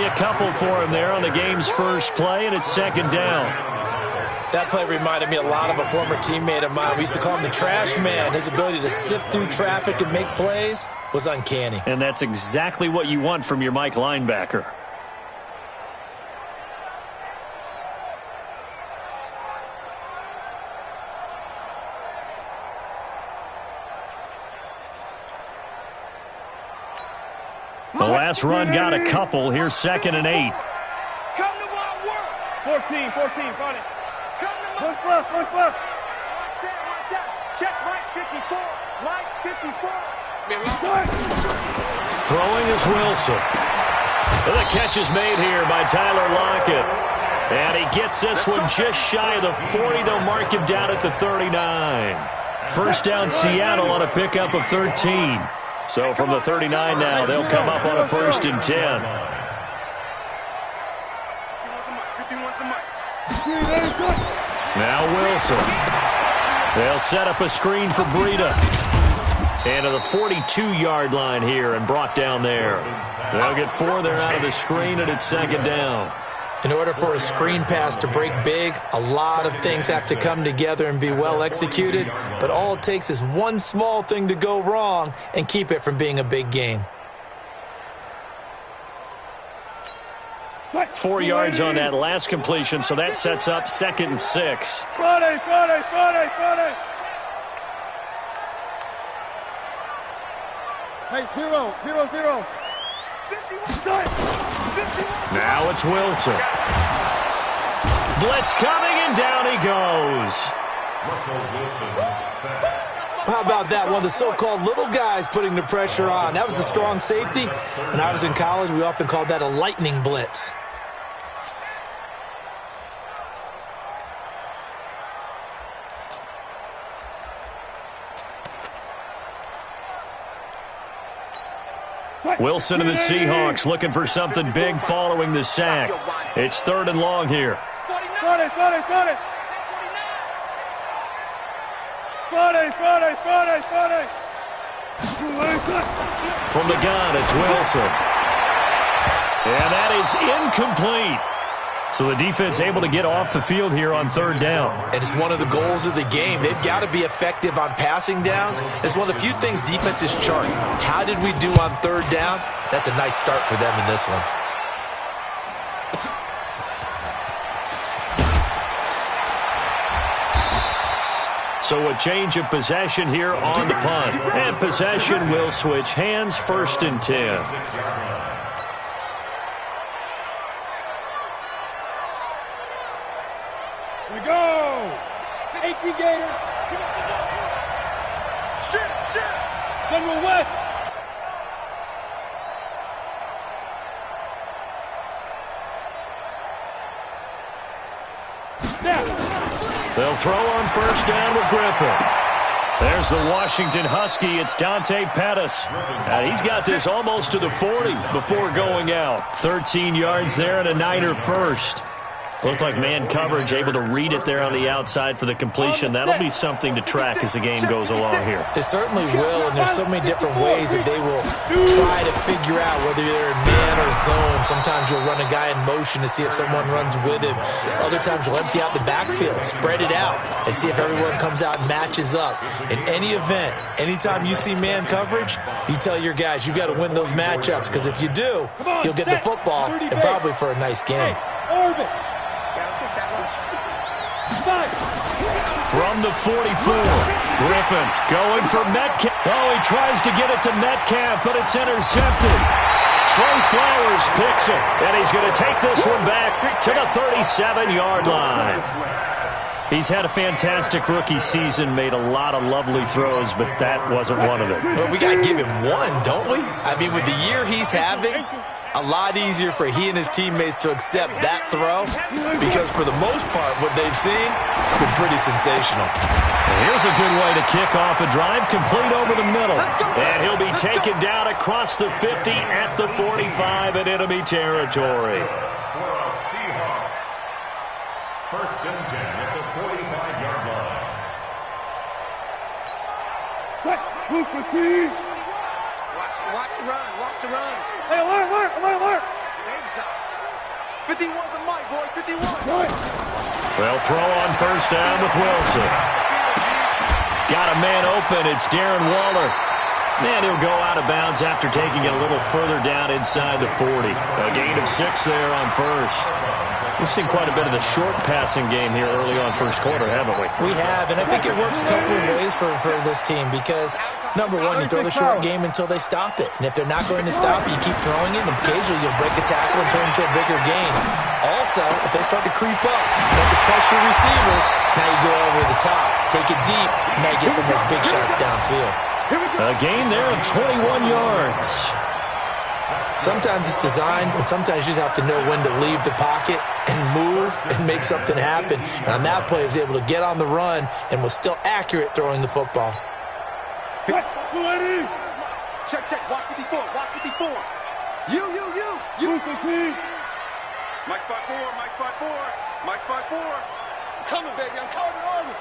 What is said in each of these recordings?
a couple for him there on the game's first play, and it's second down. That play reminded me a lot of a former teammate of mine. We used to call him the trash man. His ability to sift through traffic and make plays was uncanny. And that's exactly what you want from your Mike linebacker. The last run got a couple. Here's 2nd and 8. Come to my work. 14, find it. Come to my work. One left. One set. Check Mike 54. Mike 54. Throwing is Wilson. And the catch is made here by Tyler Lockett. And he gets this one just shy of the 40. They'll mark him down at the 39. First down Seattle on a pickup of 13. So from the 39 now, they'll come up on a 1st and 10. Now Wilson. They'll set up a screen for Breida. And to the 42-yard line here and brought down there. They'll get 4 there out of the screen, and it's 2nd down. In order for a screen pass to break big, a lot of things have to come together and be well executed, but all it takes is one small thing to go wrong and keep it from being a big game. 4 yards on that last completion, so that sets up 2nd and 6. Friday. Hey, 0. 51. Now it's Wilson. Blitz coming, and down he goes. How about that? One of the so-called little guys putting the pressure on. That was the strong safety. When I was in college, we often called that a lightning blitz. Wilson and the Seahawks looking for something big following the sack. It's 3rd and long here. Got it. From the gun, it's Wilson. And that is incomplete. So the defense able to get off the field here on 3rd down. And it's one of the goals of the game. They've got to be effective on passing downs. It's one of the few things defenses chart. How did we do on 3rd down? That's a nice start for them in this one. So a change of possession here on the punt. And possession will switch hands, 1st and 10. Gator. Shit. General West. They'll throw on 1st down with Griffin. There's the Washington Husky. It's Dante Pettis. And he's got this almost to the 40 before going out. 13 yards there and a Niner first. Looked like man coverage, able to read it there on the outside for the completion. That'll be something to track as the game goes along here. It certainly will, and there's so many different ways that they will try to figure out whether they're in man or zone. Sometimes you'll run a guy in motion to see if someone runs with him. Other times you'll empty out the backfield, spread it out, and see if everyone comes out and matches up. In any event, anytime you see man coverage, you tell your guys you've got to win those matchups, because if you do, you'll get the football and probably for a nice game. From the 44, Griffin going for Metcalf. Oh, he tries to get it to Metcalf, but it's intercepted. Trey Flowers picks it, and he's going to take this one back to the 37-yard line. He's had a fantastic rookie season, made a lot of lovely throws, but that wasn't one of them. Well, we got to give him one, don't we? I mean, with the year he's having, a lot easier for he and his teammates to accept that throw, because for the most part, what they've seen, it's been pretty sensational. Here's a good way to kick off a drive, complete over the middle. And he'll be taken down across the 50 at the 45 in enemy territory. For our Seahawks, 1st and 10 at the 45-yard line. Watch the run. Hey, alert. 51's a mic, boy. 51. They'll throw on first down with Wilson. Got a man open. It's Darren Waller. And he'll go out of bounds after taking it a little further down inside the 40. A gain of 6 there on first. We've seen quite a bit of the short passing game here early on first quarter, haven't we? We have, and I think it works a couple of ways for this team because, number one, you throw the short game until they stop it. And if they're not going to stop it, you keep throwing it, and occasionally you'll break a tackle and turn into a bigger gain. Also, if they start to creep up, start to pressure receivers, now you go over the top, take it deep, and now you get some of those big shots downfield. A gain there of 21 yards. Sometimes it's designed, and sometimes you just have to know when to leave the pocket and move and make something happen. And on that play, he was able to get on the run and was still accurate throwing the football. Check. Watch 54. Watch 54. You. Mike spot 4. Mike spot 4. I'm coming, baby. I'm coming on you.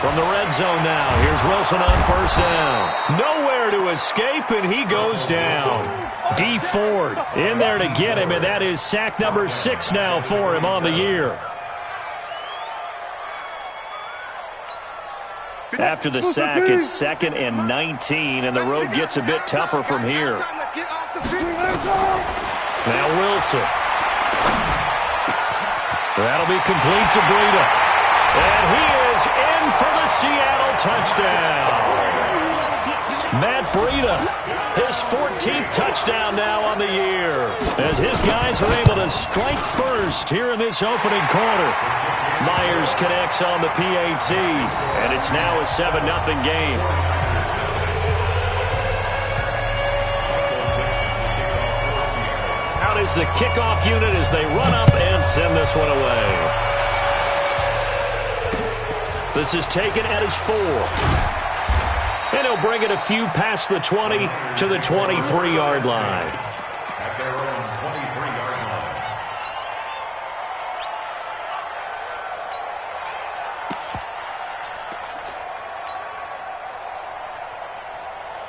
From the red zone now, here's Wilson on first down. Nowhere to escape, and he goes down. D. Ford in there to get him, and that is sack number 6 now for him on the year. After the sack, it's 2nd and 19, and the road gets a bit tougher from here. Now Wilson. That'll be complete to Breida. And he is in for the Seattle touchdown. Matt Breida, his 14th touchdown now on the year, as his guys are able to strike first here in this opening quarter. Myers connects on the PAT, and it's now a 7-0 game. Out is the kickoff unit as they run up and send this one away. This is taken at his 4. And he'll bring it a few past the 20 to the 23-yard line. At their own 23-yard line.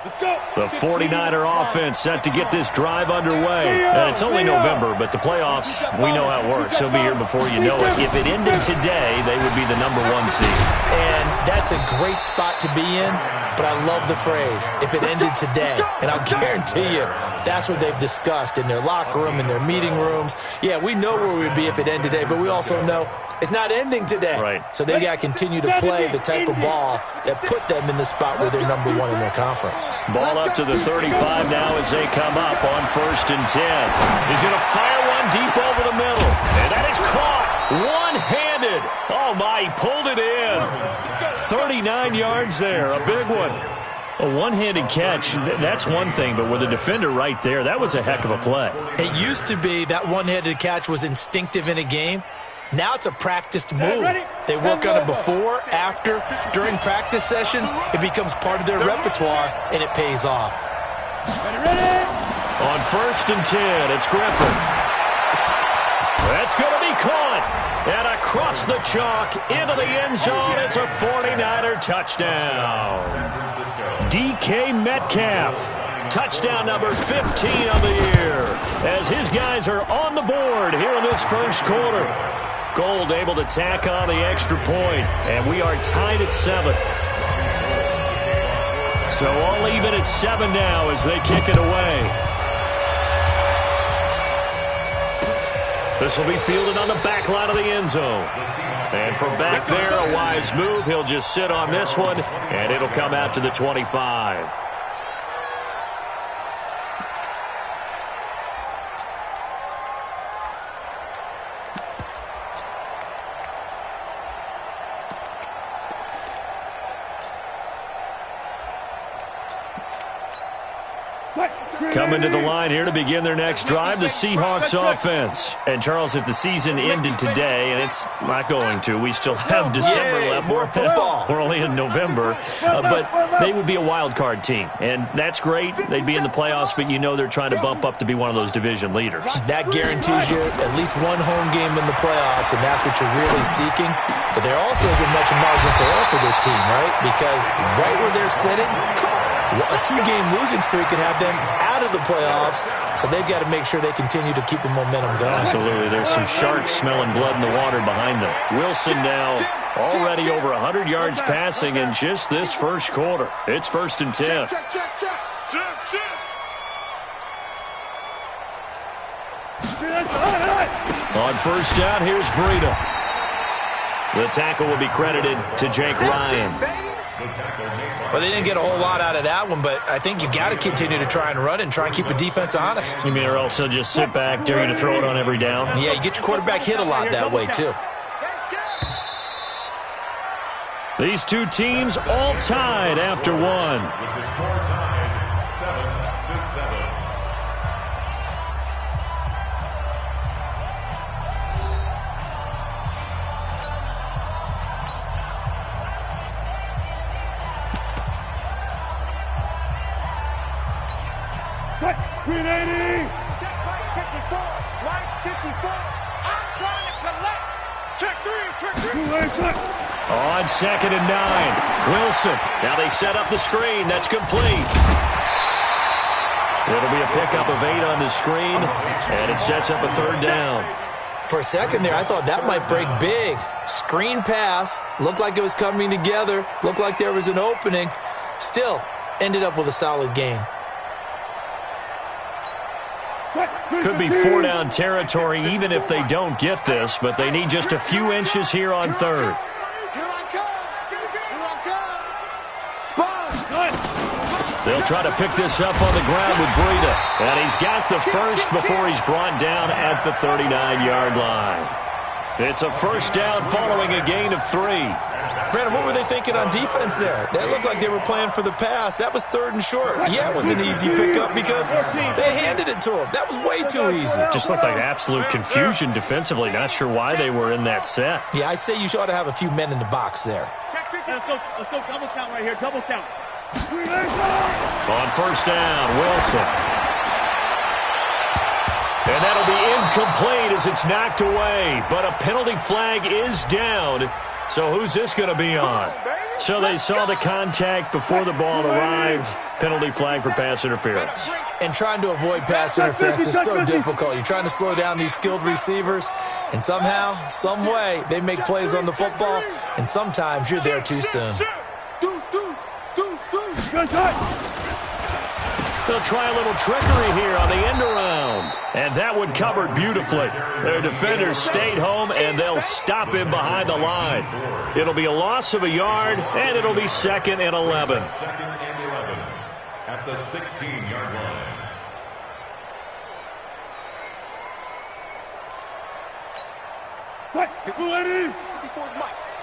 Let's go. The 49er offense set to get this drive underway. And it's only November, but the playoffs, we know how it works. He'll be here before you know it. If it ended today, they would be the number 1 seed. And that's a great spot to be in, but I love the phrase, if it ended today. And I'll guarantee you, that's what they've discussed in their locker room, in their meeting rooms. Yeah, we know where we'd be if it ended today, but we also know it's not ending today. Right. So they got to continue to play the type of ball that put them in the spot where they're number 1 in their conference. Ball up to the 35 now as they come up on 1st and 10. He's going to fire one deep over the middle. And that is caught one-handed. Oh, my, he pulled it in. 39 yards there, a big one. A one-handed catch, that's one thing, but with a defender right there, that was a heck of a play. It used to be that one-handed catch was instinctive in a game. Now it's a practiced move. They work on it before, after, during practice sessions. It becomes part of their repertoire, and it pays off. On 1st and 10, it's Griffin. That's going to be caught. And across the chalk, into the end zone, it's a 49er touchdown. DK Metcalf, touchdown number 15 on the year, as his guys are on the board here in this first quarter. Gold able to tack on the extra point, and we are tied at 7. So all even at 7 now as they kick it away. This will be fielded on the back line of the end zone. And from back there, a wise move. He'll just sit on this one, and it'll come out to the 25. Coming to the line here to begin their next drive, the Seahawks offense. And, Charles, if the season ended today, and it's not going to, we still have December left. More football. We're only in November. But they would be a wild card team. And that's great. They'd be in the playoffs, but you know they're trying to bump up to be one of those division leaders. That guarantees you at least one home game in the playoffs, and that's what you're really seeking. But there also isn't much margin for error for this team, right? Because right where they're sitting, A 2-game losing streak could have them out of the playoffs, so they've got to make sure they continue to keep the momentum going. Absolutely. There's some sharks smelling blood in the water behind them. Wilson now already over 100 yards passing in just this first quarter. It's 1st and 10. On first down, here's Breida. The tackle will be credited to Jake Ryan. Well, they didn't get a whole lot out of that one, but I think you've got to continue to try and run and try and keep the defense honest. You mean or else they'll just sit back, dare you to throw it on every down? Yeah, you get your quarterback hit a lot that way, too. These two teams all tied after one. With the score tied 7-7. Green 80! Check right 54, right 54. I'm trying to collect. Check three. On 2nd and 9. Wilson. Now they set up the screen. That's complete. It'll be a pickup of 8 on the screen, and it sets up a 3rd down. For a second there, I thought that might break big. Screen pass. Looked like it was coming together. Looked like there was an opening. Still, ended up with a solid gain. Could be 4-down territory even if they don't get this, but they need just a few inches here on 3rd. They'll try to pick this up on the ground with Breida. And he's got the first before he's brought down at the 39-yard line. It's a 1st down following a gain of 3. Brandon, what were they thinking on defense there? That looked like they were playing for the pass. That was 3rd and short. Yeah, it was an easy pickup because they handed it to him. That was way too easy. Just looked like absolute confusion defensively. Not sure why they were in that set. Yeah, I'd say you ought to have a few men in the box there. Let's go double count right here. Double count. On 1st down, Wilson. And that'll be incomplete as it's knocked away. But a penalty flag is down. So who's this going to be on? So they saw the contact before the ball arrived. Penalty flag for pass interference. And trying to avoid pass interference is so difficult. You're trying to slow down these skilled receivers, and somehow, some way, they make plays on the football, and sometimes you're there too soon. They'll try a little trickery here on the end around. And that one covered beautifully. Their defenders stayed home, and they'll stop him behind the line. It'll be a loss of a yard, and it'll be 2nd and 11. 2nd and 11 at the 16-yard line.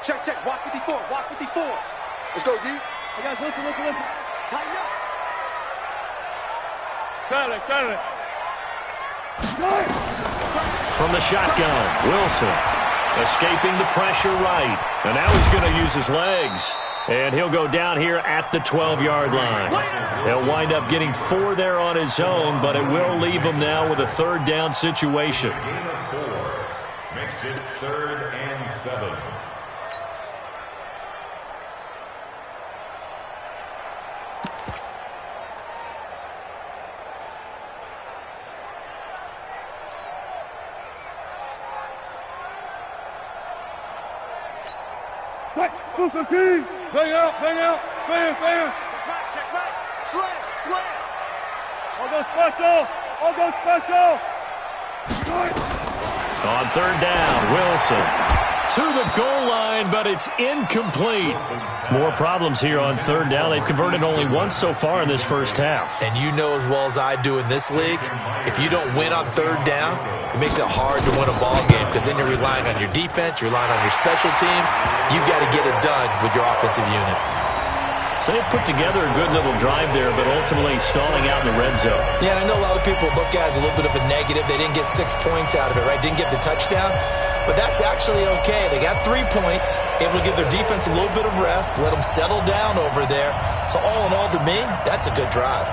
Check. Watch 54. Let's go, D. Hey, guys, listen. Tighten up. Got it. From the shotgun, Wilson escaping the pressure right. And now he's going to use his legs. And he'll go down here at the 12-yard line. He'll wind up getting 4 there on his own, but it will leave him now with a 3rd down situation. Gain of 4 makes it 3rd and 7. Bang out. Check right. Slam. All go special. On 3rd down, Wilson to the goal line, but it's incomplete. More problems here on 3rd down. They've converted only once so far in this first half. And you know as well as I do in this league, if you don't win on 3rd down, it makes it hard to win a ball game because then you're relying on your defense, you're relying on your special teams. You've got to get it done with your offensive unit. So they put together a good little drive there, but ultimately stalling out in the red zone. Yeah, I know a lot of people look at it as a little bit of a negative. They didn't get 6 points out of it, right? Didn't get the touchdown. But that's actually okay. They got 3 points, able to give their defense a little bit of rest, let them settle down over there. So all in all, to me, that's a good drive.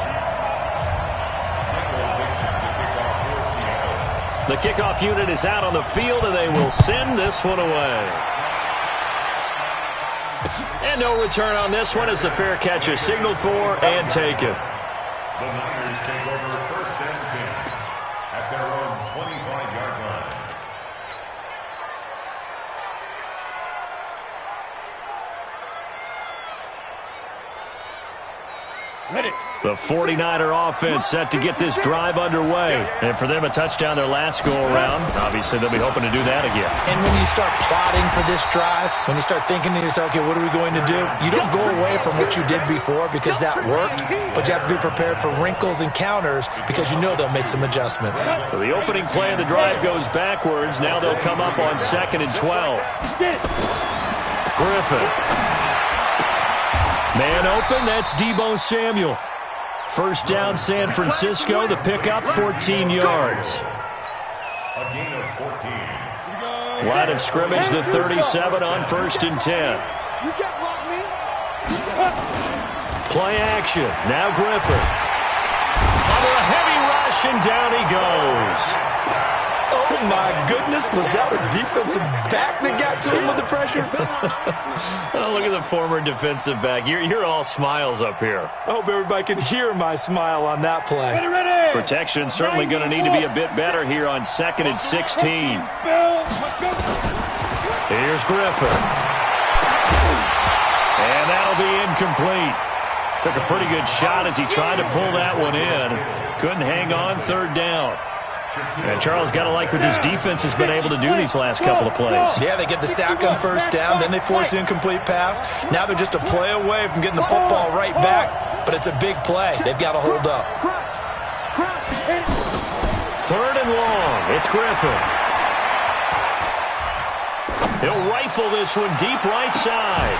The kickoff unit is out on the field, and they will send this one away. And no return on this one as the fair catch is signaled for and taken. The Niners take over 1st and 10 at their own 25-yard line. The 49er offense set to get this drive underway. And for them, a touchdown their last go-around. Obviously, they'll be hoping to do that again. And when you start plotting for this drive, when you start thinking to yourself, okay, what are we going to do? You don't go away from what you did before because that worked, but you have to be prepared for wrinkles and counters because you know they'll make some adjustments. So the opening play of the drive goes backwards. Now they'll come up on 2nd and 12. Griffin. Man open, that's Deebo Samuel. First down, San Francisco. The pickup, 14 yards. A gain of 14. Line of scrimmage, the 37 on 1st and 10. You can't block me. Play action. Now Griffin. Under a heavy rush, and down he goes. Oh, my goodness. Was that a defensive back that got to him with the pressure? Oh, look at the former defensive back. You're all smiles up here. I hope everybody can hear my smile on that play. Ready. Protection certainly going to need to be a bit better here on 2nd and 16. Here's Griffin. And that'll be incomplete. Took a pretty good shot as he tried to pull that one in. Couldn't hang on, 3rd down. And Charles got to like what this defense has been able to do these last couple of plays. Yeah, they get the sack on 1st down, then they force the incomplete pass. Now they're just a play away from getting the football right back, but it's a big play. They've got to hold up. 3rd and long. It's Griffin. He'll rifle this one deep right side.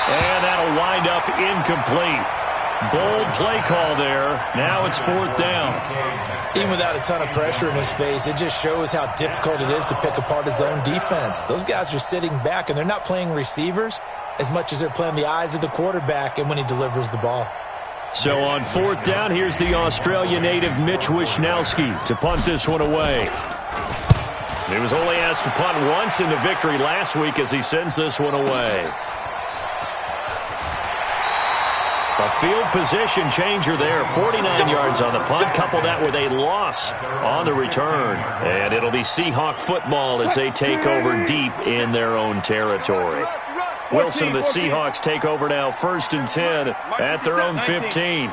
And that'll wind up incomplete. Bold play call there. Now it's 4th down. Even without a ton of pressure in his face, it just shows how difficult it is to pick apart his own defense. Those guys are sitting back, and they're not playing receivers as much as they're playing the eyes of the quarterback and when he delivers the ball. So on 4th down, here's the Australia native Mitch Wishnowski to punt this one away. He was only asked to punt once in the victory last week as he sends this one away. A field position changer there. 49 yards on the punt. Couple that with a loss on the return. And it'll be Seahawk football as they take over deep in their own territory. Wilson, the Seahawks take over now 1st and 10 at their own 15.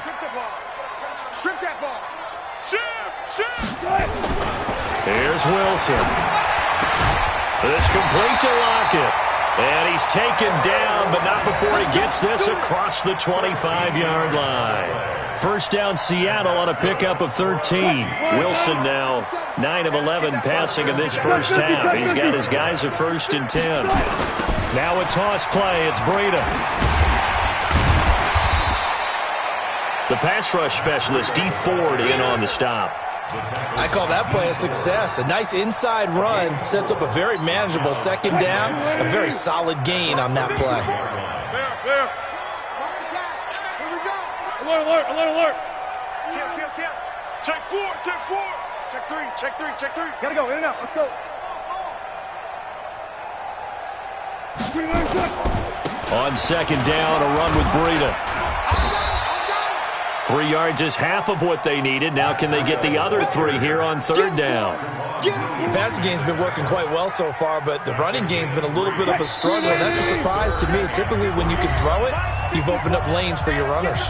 Strip that ball. Here's Wilson. It's complete to Lockett. And he's taken down, but not before he gets this across the 25-yard line. First down, Seattle on a pickup of 13. Wilson now 9 of 11 passing in this first half. He's got his guys at 1st and 10. Now a toss play. It's Breida. The pass rush specialist, D. Ford, in on the stop. I call that play a success. A nice inside run sets up a very manageable 2nd down, a very solid gain on that play. Clear. Here we go. Alert. Kill. Check 4. Check 3. Gotta go, in and out. Let's go. On 2nd down, a run with Breida. 3 yards is half of what they needed. Now can they get the other 3 here on 3rd down? The passing game's been working quite well so far, but the running game's been a little bit of a struggle. That's a surprise to me. Typically, when you can throw it, you've opened up lanes for your runners.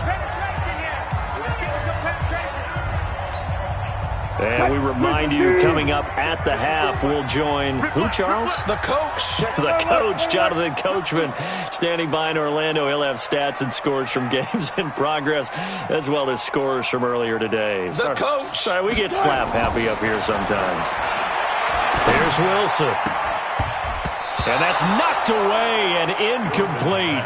And we remind you, coming up at the half, we'll join who, Charles? The coach. The coach, Jonathan Coachman, standing by in Orlando. He'll have stats and scores from games in progress, as well as scores from earlier today. The coach. Sorry, we get slap happy up here sometimes. Here's Wilson. And that's knocked away and incomplete.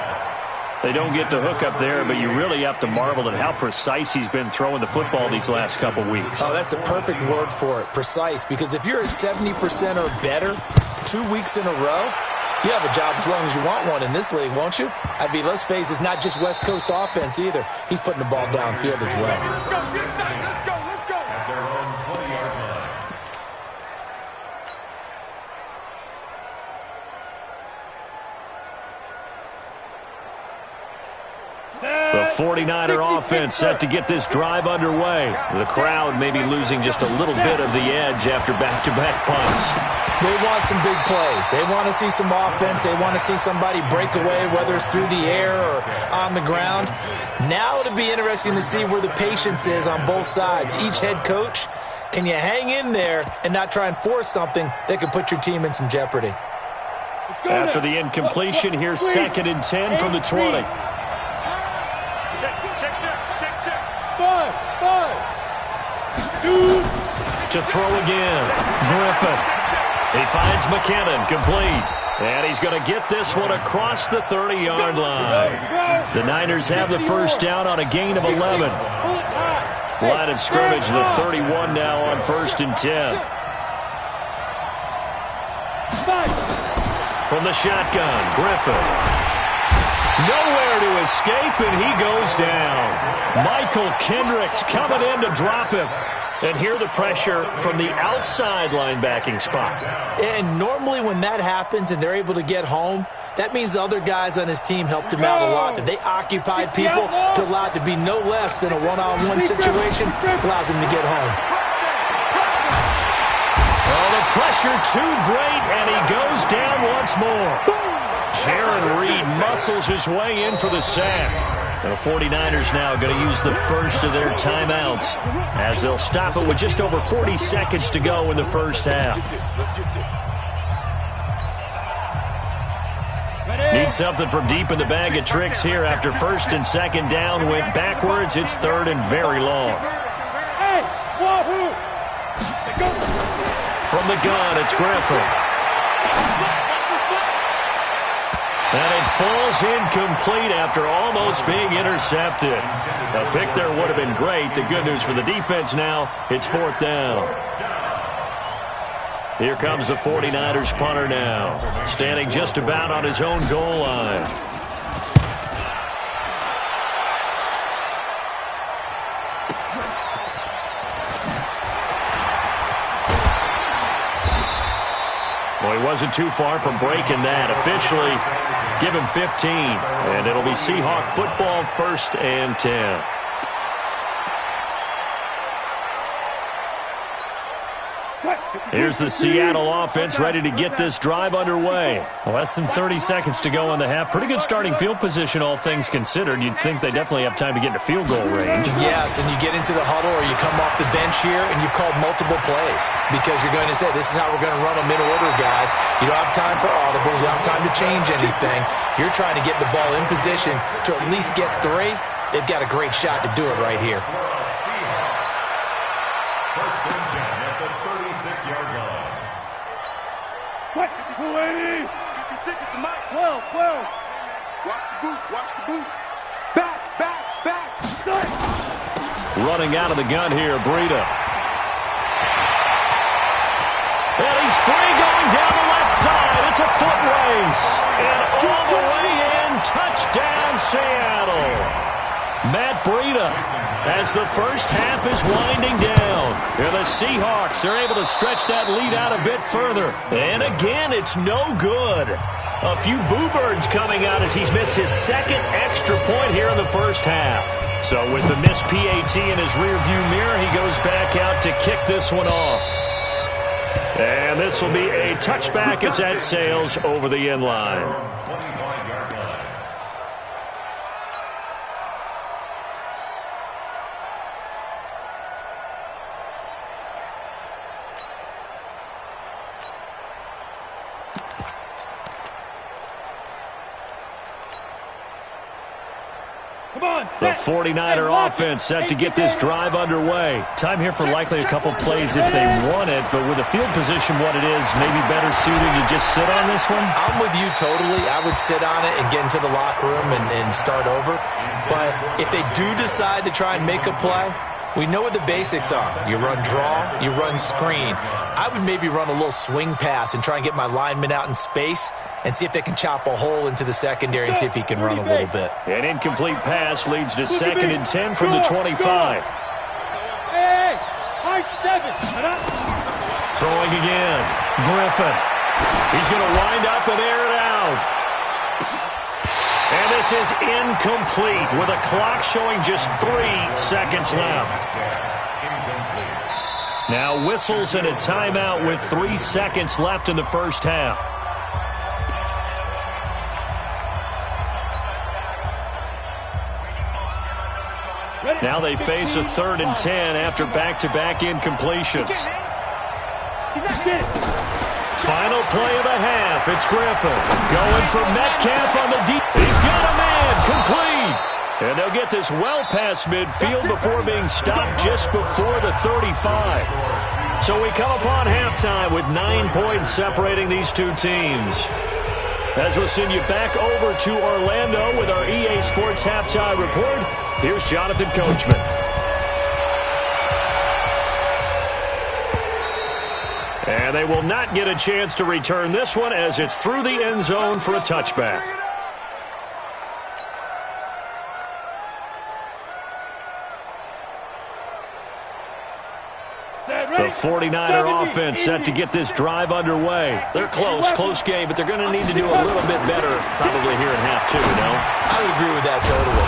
They don't get the hook up there, but you really have to marvel at how precise he's been throwing the football these last couple weeks. Oh, that's the perfect word for it, precise, because if you're at 70% or better 2 weeks in a row, you have a job as long as you want one in this league, won't you? I mean, let's face it, it's not just West Coast offense either. He's putting the ball downfield as well. Let's go. At their own 20-yard line. 49er offense set to get this drive underway. The crowd may be losing just a little bit of the edge after back-to-back punts. They want some big plays. They want to see some offense. They want to see somebody break away, whether it's through the air or on the ground. Now it'll be interesting to see where the patience is on both sides. Each head coach, can you hang in there and not try and force something that could put your team in some jeopardy? After the incompletion, here's 2nd and 10 from the 20. To throw again, Griffin. He finds McKinnon, complete. And he's going to get this one across the 30-yard line. The Niners have the first down on a gain of 11. Line of scrimmage, the 31 now on 1st and 10. From the shotgun, Griffin. Nowhere to escape, and he goes down. Michael Kendricks coming in to drop him. And here the pressure from the outside linebacking spot. And normally when that happens and they're able to get home, that means the other guys on his team helped him out a lot. That they occupied people to allow it to be no less than a one-on-one situation, allows him to get home. Oh, the pressure too great, and he goes down once more. Jaron Reed muscles his way in for the sack. And the 49ers now going to use the first of their timeouts as they'll stop it with just over 40 seconds to go in the first half. Need something from deep in the bag of tricks here after 1st and 2nd down went backwards. It's 3rd and very long. From the gun, it's Griffin. And it falls incomplete after almost being intercepted. A pick there would have been great. The good news for the defense now, it's 4th down. Here comes the 49ers punter now, standing just about on his own goal line. Well, he wasn't too far from breaking that. Officially, give him 15. And it'll be Seahawk football, 1st and 10. Here's the Seattle offense ready to get this drive underway. Less than 30 seconds to go in the half. Pretty good starting field position, all things considered. You'd think they definitely have time to get into field goal range. Yes, and you get into the huddle or you come off the bench here and you've called multiple plays because you're going to say, this is how we're going to run them in order, guys. You don't have time for audibles. You don't have time to change anything. You're trying to get the ball in position to at least get 3. They've got a great shot to do it right here. First and 10 at the 36-yard line. What? 280. 56 at the mic. 12. Watch the boots. Watch the boots. Back. Start. Running out of the gun here, Breida. And he's free going down the left side. It's a foot race. And all the way in, touchdown Seattle. Matt Breida, as the first half is winding down. And the Seahawks are able to stretch that lead out a bit further. And again, it's no good. A few boo birds coming out as he's missed his 2nd extra point here in the first half. So with the missed PAT in his rearview mirror, he goes back out to kick this one off. And this will be a touchback as that sails over the end line. The 49er offense set to get this drive underway. Time here for likely a couple plays if they want it, but with the field position what it is, maybe better suited to just sit on this one? I'm with you totally. I would sit on it and get into the locker room and start over. But if they do decide to try and make a play, we know what the basics are. You run draw, you run screen. I would maybe run a little swing pass and try and get my lineman out in space and see if they can chop a hole into the secondary and see if he can run a little bit. An incomplete pass leads to 2nd and 10 from the 25. Hey, high 7. Throwing again. Griffin. He's going to wind up and air it out. And This is incomplete with a clock showing just 3 seconds left. Now whistles and a timeout with 3 seconds left in the first half. Now they face a 3rd and 10 after back-to-back incompletions. Final play of the half. It's Griffin going for Metcalf on the deep. He's got a man. Complete. And they'll get this well past midfield before being stopped just before the 35. So we come upon halftime with 9 points separating these two teams. As we'll send you back over to Orlando with our EA Sports Halftime Report, here's Jonathan Coachman. And they will not get a chance to return this one as it's through the end zone for a touchback. The 49er offense set to get this drive underway. They're close game, but they're going to need to do a little bit better probably here in half 2, no? I would agree with that totally.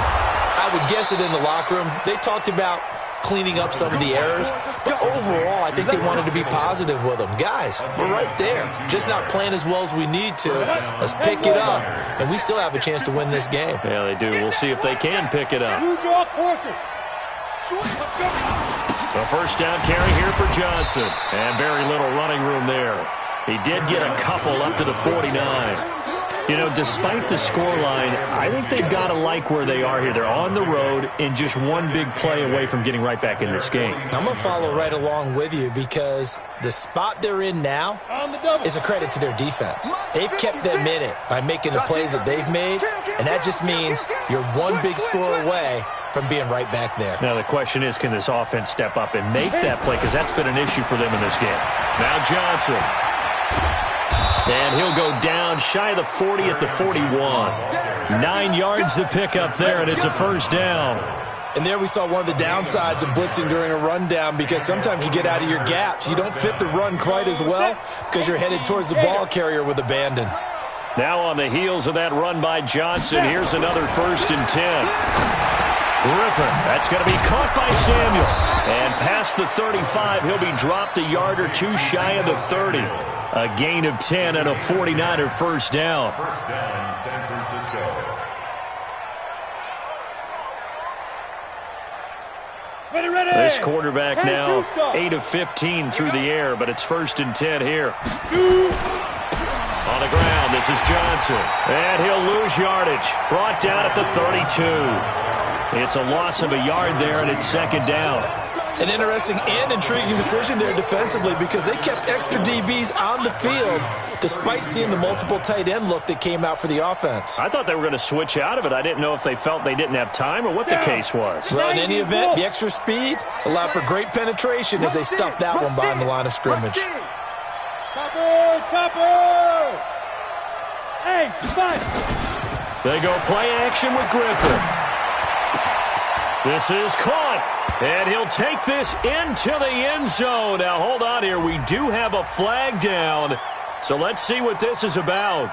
I would guess it in the locker room. They talked about cleaning up some of the errors, but overall, I think they wanted to be positive with them. Guys, we're right there. Just not playing as well as we need to. Let's pick it up, and we still have a chance to win this game. Yeah, they do. We'll see if they can pick it up. The first down carry here for Johnson. And very little running room there. He did get a couple up to the 49. You know, despite the scoreline, I think they've got to like where they are here. They're on the road and just one big play away from getting right back in this game. I'm going to follow right along with you because the spot they're in now is a credit to their defense. They've kept them in it by making the plays that they've made, and that just means you're one big score away from being right back there. Now the question is, can this offense step up and make that play? Because that's been an issue for them in this game. Now Johnson. And he'll go down shy of the 40 at the 41. 9 yards to pick up there, and it's a first down. And there we saw one of the downsides of blitzing during a rundown because sometimes you get out of your gaps. You don't fit the run quite as well because you're headed towards the ball carrier with abandon. Now on the heels of that run by Johnson, here's another 1st and 10. Griffin, that's going to be caught by Samuel. And past the 35, he'll be dropped a yard or two shy of the 30. A gain of 10 and a 49er first down. First down, San Francisco. Ready. This quarterback now 8 of 15 through the air, but it's 1st and 10 here. On the ground, this is Johnson. And he'll lose yardage. Brought down at the 32. It's a loss of a yard there, and it's 2nd down. An interesting and intriguing decision there defensively because they kept extra DBs on the field despite seeing the multiple tight end look that came out for the offense. I thought they were going to switch out of it. I didn't know if they felt they didn't have time or what the case was. Well, in any event, the extra speed allowed for great penetration as they stuffed that one behind the line of scrimmage. Chopper! Hey, spot! They go play action with Griffin. This is caught, and he'll take this into the end zone. Now, hold on here. We do have a flag down, so let's see what this is about.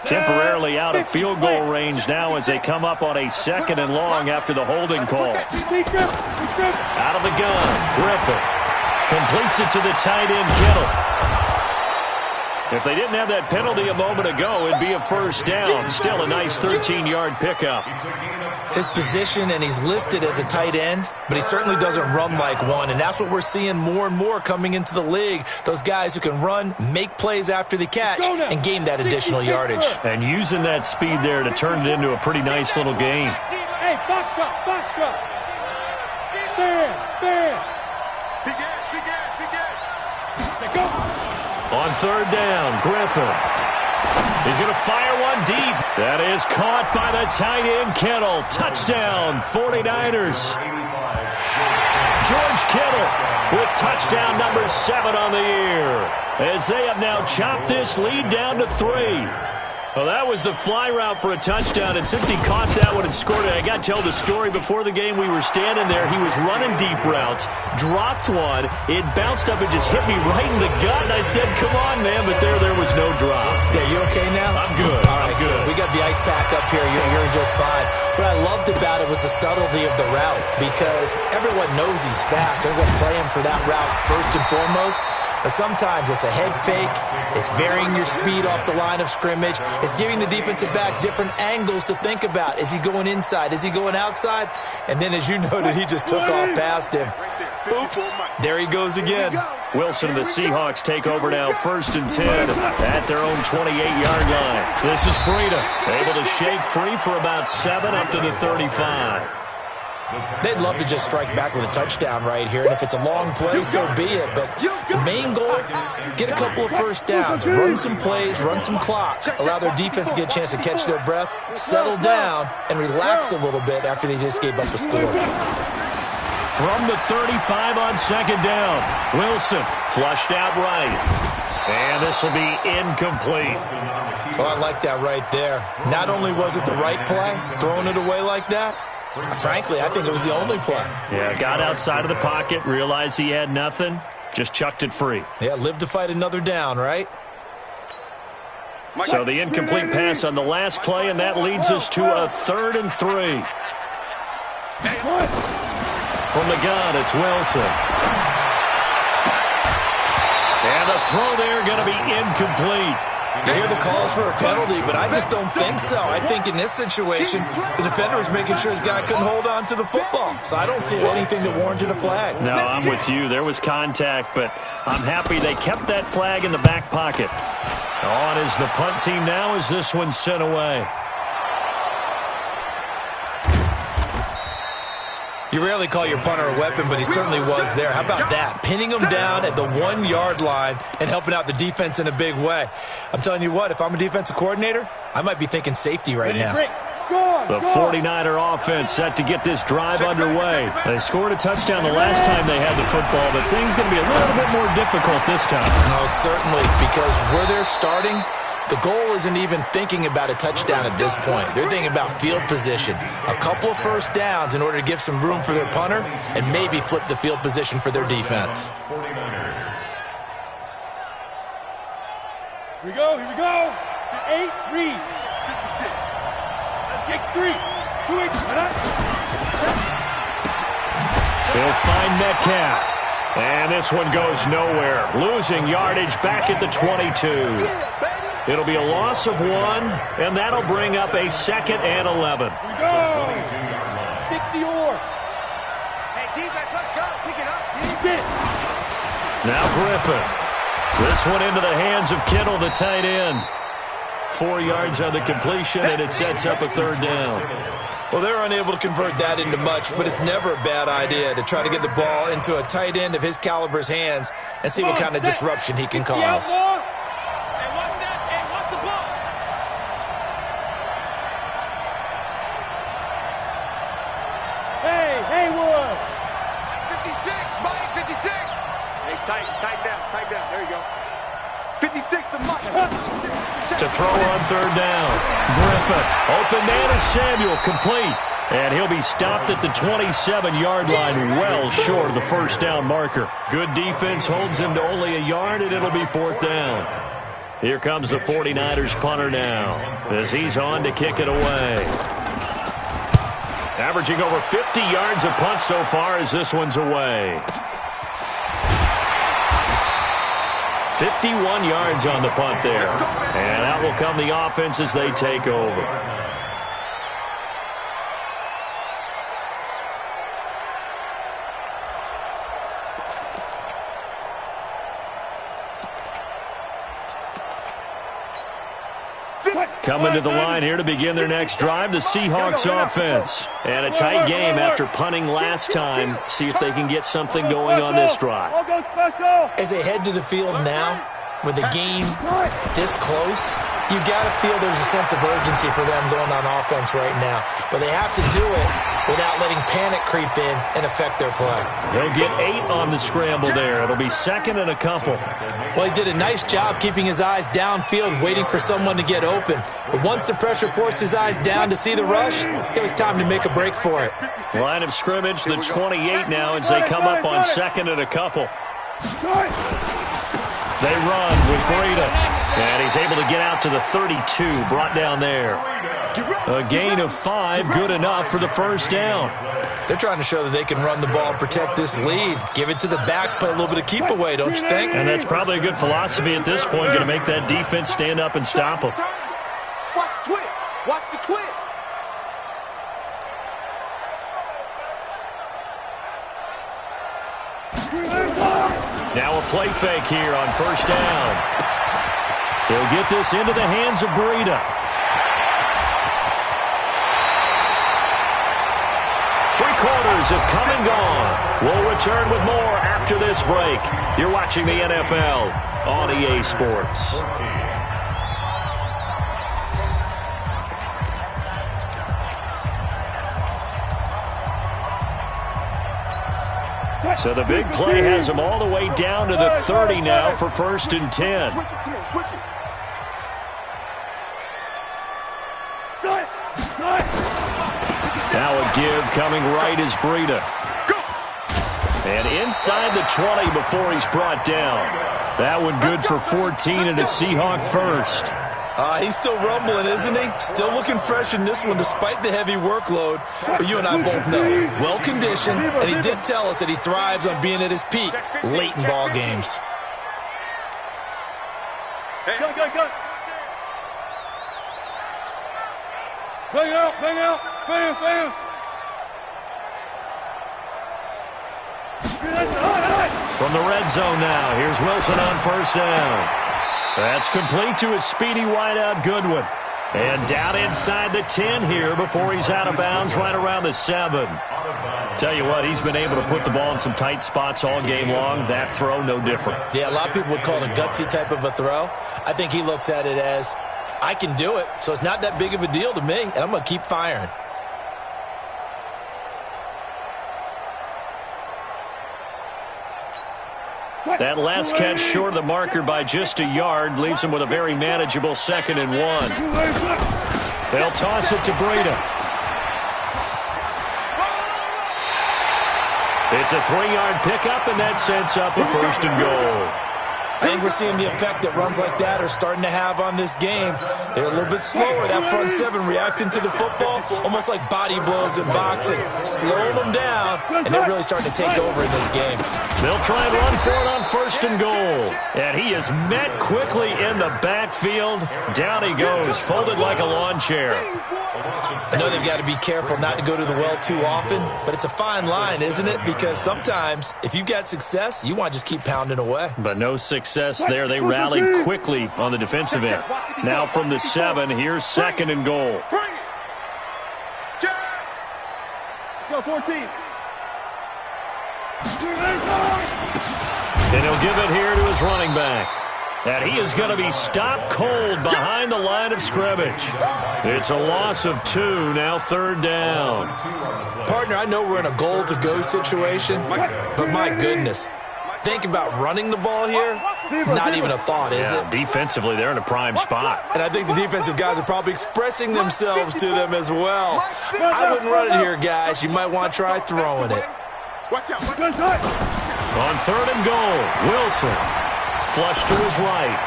Temporarily out of field goal range now as they come up on a 2nd and long after the holding call. Out of the gun, Griffin. Completes it to the tight end, Kittle. If they didn't have that penalty a moment ago, it'd be a first down. Still a nice 13-yard pickup. His position, and he's listed as a tight end, but he certainly doesn't run like one, and that's what we're seeing more and more coming into the league. Those guys who can run, make plays after the catch, and gain that additional yardage. And using that speed there to turn it into a pretty nice little game. Hey, box drop. Bam. On 3rd down, Griffin. He's going to fire one deep. That is caught by the tight end, Kittle. Touchdown, 49ers. George Kittle with touchdown number 7 on the year, as they have now chopped this lead down to 3. Well, that was the fly route for a touchdown, and since he caught that one and scored it, I got to tell the story. Before the game, we were standing there. He was running deep routes, dropped one. It bounced up and just hit me right in the gut, and I said, come on, man, but there was no drop. Yeah, you okay now? I'm good. All right, I'm good. We got the ice pack up here. You're just fine. What I loved about it was the subtlety of the route, because everyone knows he's fast. They're going to play him for that route first and foremost. But sometimes it's a head fake. It's varying your speed off the line of scrimmage. It's giving the defensive back different angles to think about. Is he going inside? Is he going outside? And then, as you noted, he just took off past him. Oops. There he goes again. Wilson and the Seahawks take over now, 1st and 10 at their own 28-yard line. This is Breida, able to shake free for about 7 up to the 35. They'd love to just strike back with a touchdown right here, and if it's a long play, so be it. But the main goal, get a couple of first downs, run some plays, run some clock, allow their defense to get a chance to catch their breath, settle down, and relax a little bit after they just gave up a score. From the 35 on 2nd down, Wilson flushed out right. And this will be incomplete. Oh, I like that right there. Not only was it the right play, throwing it away like that, frankly, I think it was the only play. Yeah, got outside of the pocket, realized he had nothing, just chucked it free. Yeah, live to fight another down, right? So the incomplete pass on the last play, and that leads us to a 3rd and 3. From the gun, it's Wilson. And the throw there going to be incomplete. You hear the calls for a penalty, but I just don't think so. I think in this situation, the defender was making sure his guy couldn't hold on to the football. So I don't see anything that warranted a flag. No, I'm with you. There was contact, but I'm happy they kept that flag in the back pocket. On is the punt team now as this one's sent away. You rarely call your punter a weapon, but he certainly was there. How about that? Pinning him down at the 1-yard line and helping out the defense in a big way. I'm telling you what, if I'm a defensive coordinator, I might be thinking safety right now. The 49er offense set to get this drive underway. They scored a touchdown the last time they had the football, but things going to be a little bit more difficult this time. No, certainly, because where they're starting, the goal isn't even thinking about a touchdown at this point. They're thinking about field position. A couple of first downs in order to give some room for their punter and maybe flip the field position for their defense. Here we go. 8, read. 56. Let's kick 3. 2 weeks. He'll find Metcalf. And this one goes nowhere. Losing yardage back at the 22. It'll be a loss of 1, and that'll bring up a 2nd and 11. Here we go. 60 or. Hey, defense, let's go. Pick it up. Now Griffin. This one into the hands of Kittle, the tight end. 4 yards on the completion, and it sets up a 3rd down. Well, they're unable to convert that into much, but it's never a bad idea to try to get the ball into a tight end of his caliber's hands and see what kind of disruption he can cause. Tight down. There you go. 56 to Mike. To throw on 3rd down. Griffin. Open man is Samuel. Complete. And he'll be stopped at the 27-yard line, well short of the 1st down marker. Good defense holds him to only a yard, and it'll be 4th down. Here comes the 49ers punter now as he's on to kick it away. Averaging over 50 yards a punt so far as this one's away. 51 yards on the punt there. And out will come the offense as they take over. Coming to the line here to begin their next drive, the Seahawks offense. And a tight game after punting last time. See if they can get something going on this drive. As they head to the field now, with the game this close, you got to feel there's a sense of urgency for them going on offense right now. But they have to do it without letting panic creep in and affect their play. He'll get 8 on the scramble there. It'll be second and a couple. Well, he did a nice job keeping his eyes downfield, waiting for someone to get open. But once the pressure forced his eyes down to see the rush, it was time to make a break for it. Line of scrimmage, the 28 now as they come up on second and a couple. They run with Breida, and he's able to get out to the 32, brought down there. A gain of 5, good enough for the first down. They're trying to show that they can run the ball and protect this lead. Give it to the backs, play a little bit of keep away, don't you think? And that's probably a good philosophy at this point, going to make that defense stand up and stop them. Watch the twist. Watch the twist. Now a play fake here on first down. He'll get this into the hands of Breida. 3 quarters have come and gone. We'll return with more after this break. You're watching the NFL on EA Sports. So the big play has him all the way down to the 30 now for first and 10. Now a give coming right is Breida. And inside the 20 before he's brought down. That one good for 14 and a Seahawk first. He's still rumbling, isn't he? Still looking fresh in this one despite the heavy workload. But you and I both know, well-conditioned, and he did tell us that he thrives on being at his peak late in ball games. Go. Bang out. Bam. From the red zone now, here's Wilson on first down. That's complete to his speedy wideout Goodwin. And down inside the 10 here before he's out of bounds right around the 7. Tell you what, he's been able to put the ball in some tight spots all game long. That throw, no different. Yeah, a lot of people would call it a gutsy type of a throw. I think he looks at it as, I can do it, so it's not that big of a deal to me, and I'm going to keep firing. That last catch short of the marker by just a yard leaves him with a very manageable 2nd and 1. They'll toss it to Breida. It's a 3-yard pickup, and that sets up a first and goal. I think we're seeing the effect that runs like that are starting to have on this game. They're a little bit slower, that front 7 reacting to the football, almost like body blows in boxing, slowing them down, and they're really starting to take over in this game. They'll try and run for it on first and goal. And he is met quickly in the backfield. Down he goes, folded like a lawn chair. I know they've got to be careful not to go to the well too often, but it's a fine line, isn't it? Because sometimes, if you've got success, you want to just keep pounding away. But no success there. They rallied quickly on the defensive end. Now from the 7, here's 2nd and goal. Go, 14. And he'll give it here to his running back. And he is going to be stopped cold behind the line of scrimmage. It's a loss of 2, now 3rd down. Partner, I know we're in a goal-to-go situation, but my goodness. Think about running the ball here, not even a thought, is it? Defensively, they're in a prime spot. And I think the defensive guys are probably expressing themselves to them as well. I wouldn't run it here, guys. You might want to try throwing it. Watch out. On 3rd and goal, Wilson. Flush to his right.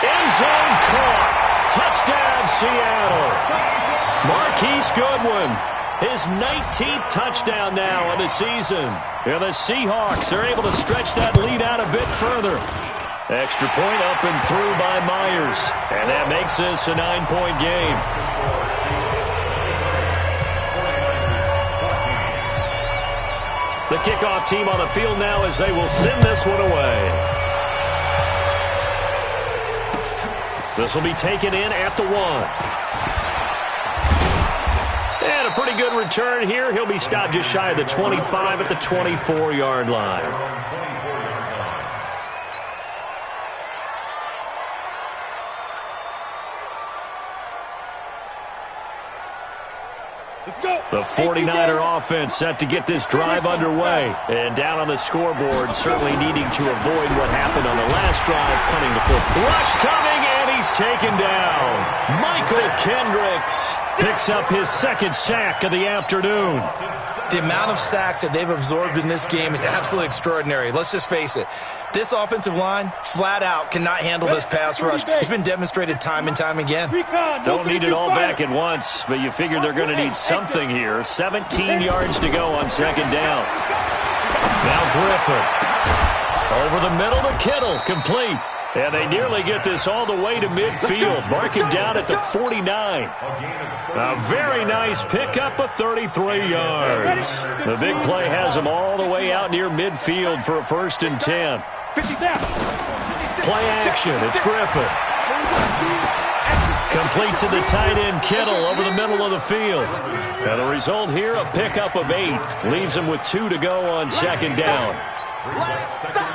End zone caught. Touchdown, Seattle. Marquise Goodwin. His 19th touchdown now of the season. And the Seahawks are able to stretch that lead out a bit further. Extra point up and through by Myers. And that makes this a 9-point game. The kickoff team on the field now as they will send this one away. This will be taken in at the 1. And a pretty good return here. He'll be stopped just shy of the 25 at the 24-yard line. Let's go. The 49er offense set to get this drive underway. And down on the scoreboard, certainly needing to avoid what happened on the last drive, punting the football. Rush coming, and he's taken down. Michael Kendricks picks up his second sack of the afternoon. The amount of sacks that they've absorbed in this game is absolutely extraordinary. Let's just face it. This offensive line, flat out, cannot handle this pass rush. It's been demonstrated time and time again. Don't need it all back at once, but you figure they're going to need something here. 17 yards to go on second down. Now Griffin. Over the middle to Kittle, complete. And they nearly get this all the way to midfield. Mark him down at the 49. A very nice pickup of 33 yards. The big play has him all the way out near midfield for a 1st and 10. Play action. It's Griffin. Complete to the tight end, Kittle, over the middle of the field. Now the result here, a pickup of 8. Leaves him with 2 to go on second down.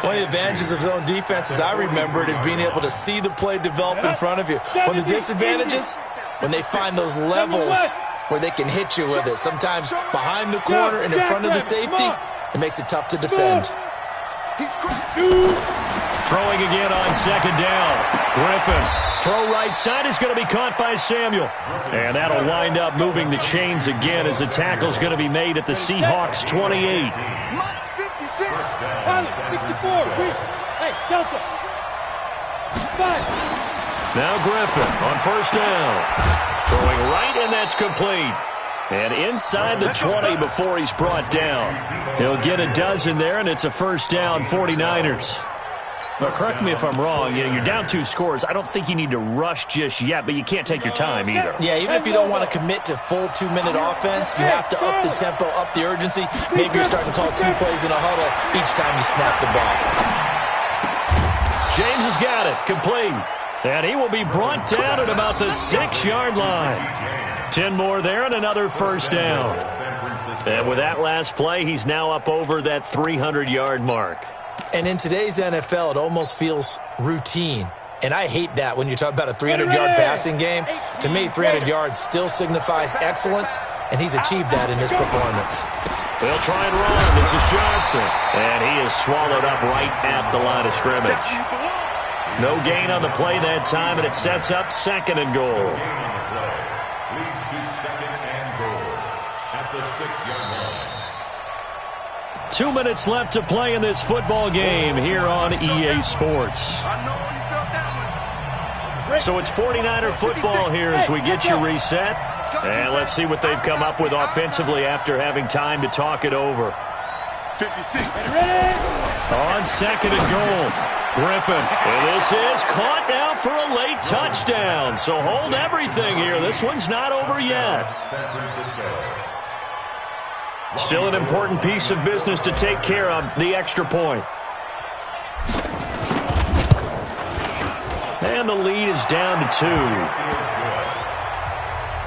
One of the advantages of zone defense, as I remember it, is being able to see the play develop in front of you. One of the disadvantages, when they find those levels where they can hit you with it. Sometimes behind the corner and in front of the safety, it makes it tough to defend. Throwing again on second down. Griffin. Throw right side is going to be caught by Samuel. And that'll wind up moving the chains again as the tackle's going to be made at the Seahawks 28. 64. Hey, Delta. 5. Now Griffin on first down. Throwing right, and that's complete. And inside the 20 before he's brought down. He'll get a dozen there, and it's a first down, 49ers. Now, correct me if I'm wrong. You know, you're down 2 scores. I don't think you need to rush just yet, but you can't take your time either. Yeah, even if you don't want to commit to full 2-minute offense, you have to up the tempo, up the urgency. Maybe you're starting to call 2 plays in a huddle each time you snap the ball. James has got it. Complete. And he will be brought down at about the 6-yard line. 10 more there and another first down. And with that last play, he's now up over that 300-yard mark. And in today's NFL, it almost feels routine. And I hate that when you talk about a 300-yard passing game. To me, 300 yards still signifies excellence, and he's achieved that in his performance. They'll try and run. This is Johnson. And he is swallowed up right at the line of scrimmage. No gain on the play that time, and it sets up 2nd and goal. Leads to 2nd and goal at the 6-yard line. 2 minutes left to play in this football game here on EA Sports. So it's 49er football here as we get you reset. And let's see what they've come up with offensively after having time to talk it over. 56. On 2nd and goal, Griffin. And this is caught now for a late touchdown. So hold everything here. This one's not over yet. San Francisco. Still an important piece of business to take care of, the extra point. And the lead is down to 2.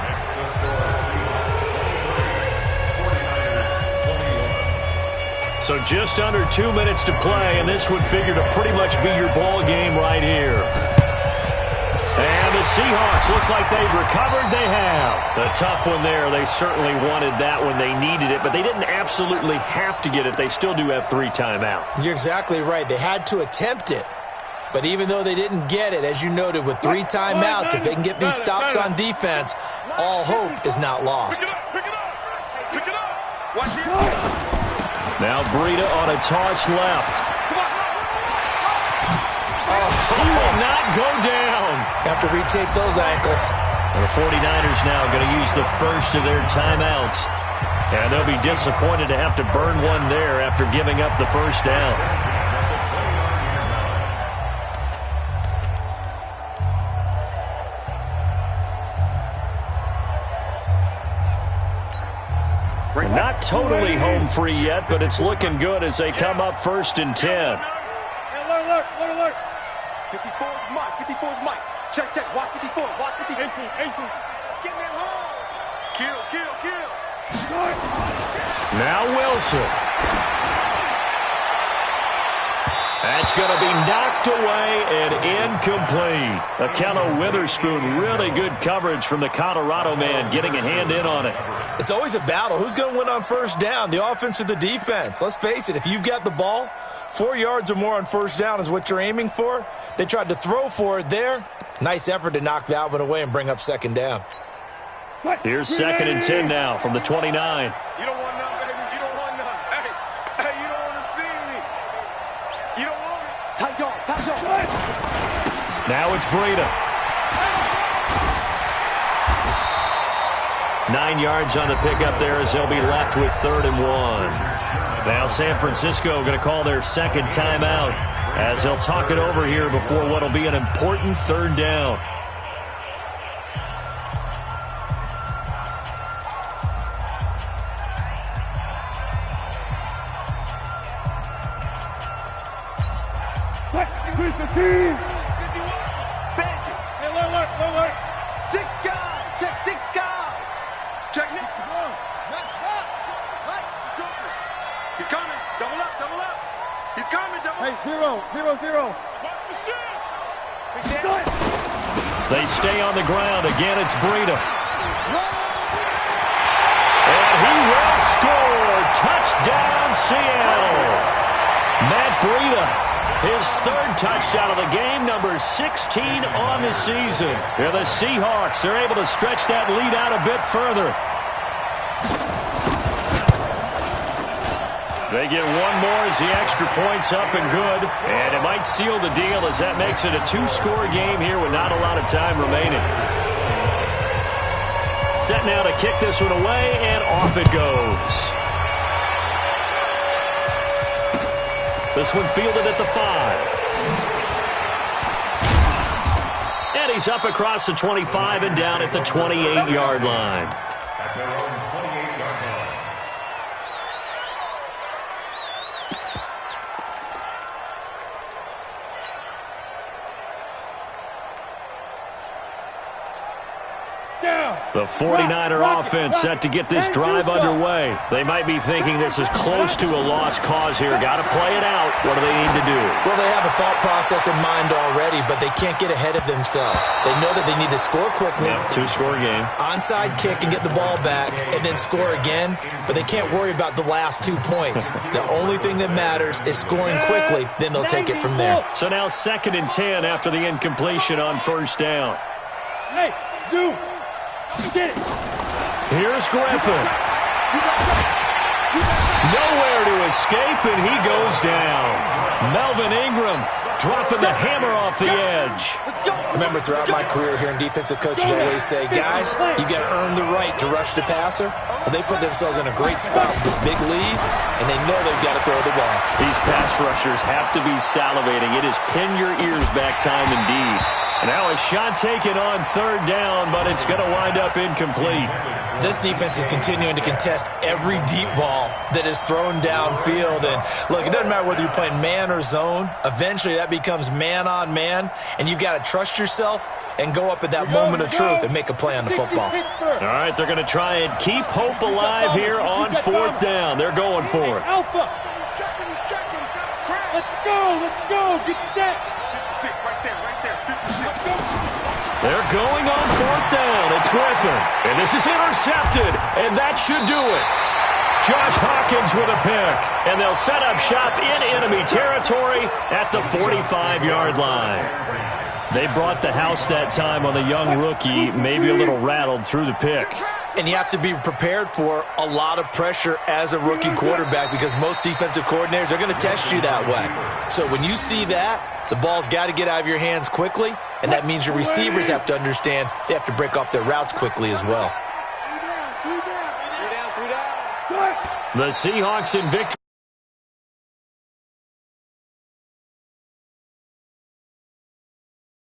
Next, the score, Seahawks 23, 49ers 21. So just under 2 minutes to play, and this would figure to pretty much be your ball game right here. And the Seahawks, looks like they've recovered. They have. A tough one there. They certainly wanted that when they needed it, but they didn't absolutely have to get it. They still do have 3 timeouts. You're exactly right. They had to attempt it. But even though they didn't get it, as you noted, with 3 timeouts, if they can get these stops on defense, all hope is not lost. Pick it up. Pick it up. Watch it. Now Breida on a toss left. He will not go down. Have to retake those ankles. And the 49ers now going to use the first of their timeouts. And they'll be disappointed to have to burn one there after giving up the first down. Not totally home free yet, but it's looking good as they come up 1st and 10. Alert. 54 is Mike. 54 is Mike. Check. Watch 54. Watch 54. 18. Get me home. Kill. Now Wilson. That's going to be knocked away and incomplete. Akello Witherspoon, really good coverage from the Colorado man, getting a hand in on it. It's always a battle. Who's going to win on first down, the offense or the defense? Let's face it, if you've got the ball, 4 yards or more on first down is what you're aiming for. They tried to throw for it there. Nice effort to knock that one away and bring up second down. Here's 2nd and 10 now from the 29. You don't want none, baby. You don't want none. Hey, you don't want to see me. You don't want me. Tight dog. Now it's Breida. 9 yards on the pickup there as they'll be left with 3rd and 1. Now San Francisco going to call their second timeout as they'll talk it over here before what will be an important 3rd down. Where's the team? 51. Hey, look. 6 guys. Check 6 guys. Check Nick. He's coming. Double up. He's coming. Hey, 0. Watch the shit. They stay on the ground. Again, it's Breida. And he will score. Touchdown, Seattle. Matt Breida. His 3rd touchdown of the game, number 16 on the season. Here the Seahawks are able to stretch that lead out a bit further. They get one more as the extra point's up and good. And it might seal the deal as that makes it a 2-score game here with not a lot of time remaining. Set now to kick this one away, and off it goes. This one fielded at the 5. And he's up across the 25 and down at the 28-yard line. At their own 28-yard line. The 49er offense set to get this drive underway. They might be thinking this is close to a lost cause here. Got to play it out. What do they need to do? Well, they have a thought process in mind already, but they can't get ahead of themselves. They know that they need to score quickly. Yep, 2-score game. Onside kick and get the ball back and then score again, but they can't worry about the last 2 points. The only thing that matters is scoring quickly, then they'll take it from there. So now 2nd and 10 after the incompletion on first down. Hey, Zoo. Get it. Here's Griffin. Nowhere to escape, and he goes down. Melvin Ingram dropping the hammer off the edge. Remember, throughout my career here in defensive coaches always say, guys, you got to earn the right to rush the passer. Well, they put themselves in a great spot with this big lead, and they know they've got to throw the ball. These pass rushers have to be salivating. It is pin your ears back time indeed. Now a shot taken on 3rd down, but it's going to wind up incomplete. This defense is continuing to contest every deep ball that is thrown downfield. And look, it doesn't matter whether you're playing man or zone. Eventually that becomes man on man, and you've got to trust yourself and go up at that moment of truth and make a play on the football. All right, they're going to try and keep hope alive here on 4th down. They're going for it. Alpha. He's checking. Let's go. Get set. 56 right there. 56. They're going on 4th down. It's Griffin. And this is intercepted. And that should do it. Josh Hawkins with a pick. And they'll set up shop in enemy territory at the 45-yard line. They brought the house that time on the young rookie, maybe a little rattled through the pick. And you have to be prepared for a lot of pressure as a rookie quarterback because most defensive coordinators are going to test you that way. So when you see that, the ball's got to get out of your hands quickly, and that means your receivers have to understand they have to break off their routes quickly as well. The Seahawks in victory.